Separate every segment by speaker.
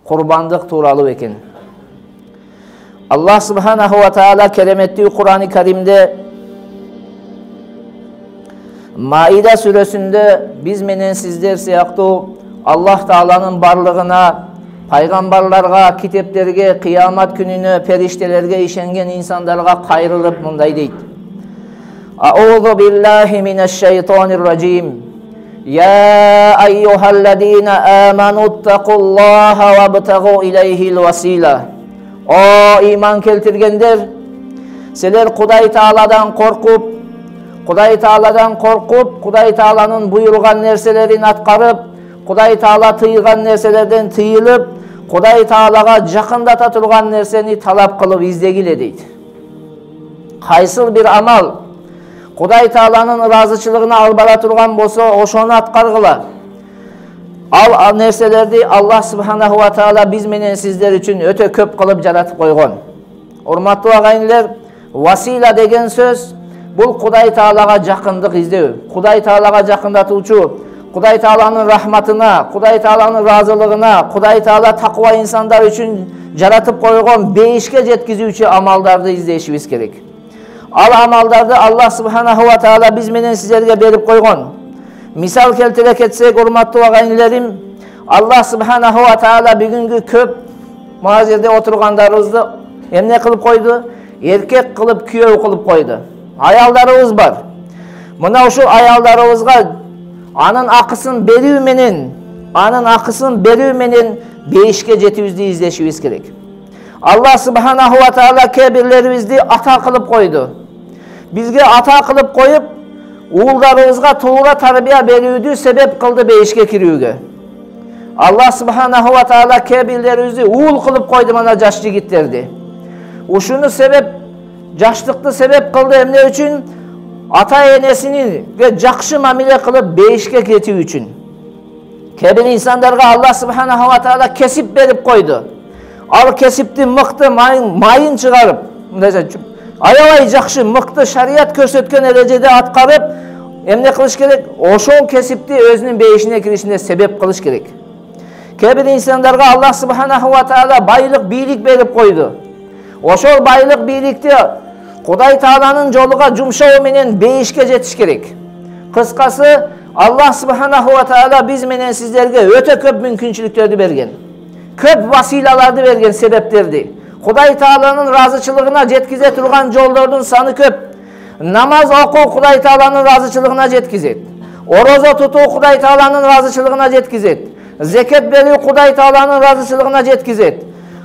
Speaker 1: Курбандык тууралуу экен. Аллах субханаху ва таала кереметтүү Кур'ан-ы Каримде Маида сүрөсүндө биз менен сиздер сыяктуу Аллах Тааланын барлыгына, пайгамбарларга, китептерге, кыямат күнүнө, периштелерге ишенген инсандарга кайрылып мындай дейт. Аузу биллахи минаш шайтанир раджим. Я айюхалладина аману тақуллаха вабтагу илейхил васила. О иман келтиргендер, силер Кудай Тааладан коркуп, Кудай Тааланын буйруган нерселерин аткарып, Кудай Таала тыйган нерселерден тыйылып, Кудай Таалага жакындата турган нерсени талап кылып издегиле дейт. Кайсыл бир амал Кудай Тааланын ыраазычылыгына албара турган болсо, ошону аткаргыла. Ал нерселерди Аллах субханаху ва таала биз менен сиздер үчүн өтө көп кылып жаратып койгон. Урматтуу агайындар, васила деген сөз бул Кудай Таалага жакындык издөө, Кудай Таалага жакындатуучу, Кудай Тааланын рахматына, Кудай Тааланын разылыгына, Кудай Таала таква инсандар үчүн жаратып койгон бейишке жеткизүүчү амалдарды издешибиз керек. Ал амалдарды Аллах субханаху ва таала биз менен сиздерге берип койгон. Мисал келтире кетсек, урматтуу агайындарым, Аллах субханаху ва таала бүгүнгү көп мына жерде отургандарыбызды эмне кылып койду? Эркек кылып, күйөө кылып койду. Аялдарыбыз бар. Мына ушул аялдарыбызга анын акысын берүү менен бейишке жетүүбүздү издешибиз керек. Аллах субханаху ва таала кээ-бирлерибизди ата кылып койду. Бизге ата кылып коюп, уулдарыбызга туура тарбия берүүдү себеп кылды бейишке кирүүгө. Аллах субханаху ва таала кээ-бирлерибизди уул кылып койду, мына жаш жигиттерди. Ушуну себеп, жаштыкты себеп кылды эмне үчүн? Ата-энесине жакшы мамиле кылып бейишке кетүү үчүн. Кээ-бир инсандарга Аллах субханаху ва таала кесип берип койду. Ал кесипти мыкты майын чыгарып, аябай жакшы мыкты шарият көрсөткөн эрежеде аткарып, эмне кылыш керек? Ошол кесипти өзүнүн бейишине киришине себеп кылыш керек. Кээ-бир инсандарга Аллах субханаху ва таала байлык, бийлик берип койду. Ошол байлык, бийликти Кудай Тааланын жолуга жумшоо менен бейишке жетиш керек. Кыскасы, Аллах субханаху ва таала биз менен сиздерге өтө көп мүмкүнчүлүктөрдү берген. Көп василаларды берген, себептерди. Кудай Тааланын разычылыгына жеткизе турган жолдордун саны көп. Намаз окуу Кудай Тааланын разычылыгына жеткизет. Орозо тутуу Кудай Тааланын разычылыгына жеткизет. Зекет берүү Кудай Тааланын разычылыгына жеткизет.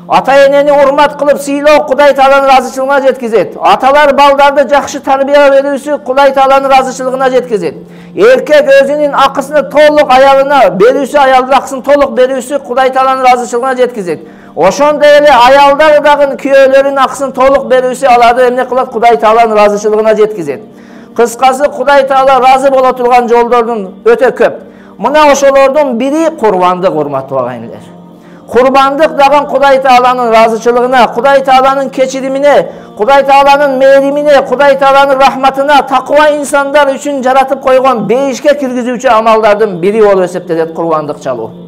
Speaker 1: Ата-энени урмат кылып сыйлоо Кудай Тааланын разычылыгына жеткизет. Аталар балдарды жакшы тарбия берүүсү Кудай Тааланын разычылыгына жеткизет. Эркек өзүнүн акысыны толук аялына берүүсү, аялдын акысын толук берүүсү Кудай Тааланын разычылыгына жеткизет. Ошондой эле аялдар дагы күйөөлөрүнүн акысын толук берүүсү аларды эмне кылат? Кудай Тааланын разычылыгына жеткизет. Кыскасы, Кудай Таала разы боло турган жолдордун өтө көп. Мына ошолордун бири курбандык, урматтуу агайындар. Курбандык дагы Кудай Тааланын разычылыгына, Кудай Тааланын кечиримине, Кудай Тааланын мээримине, Кудай Тааланын рахматына, таква инсандар үчүн жаратып койгон бейишке киргизүүчү амалдардын бири болуп эсептелет курбандык чалуу.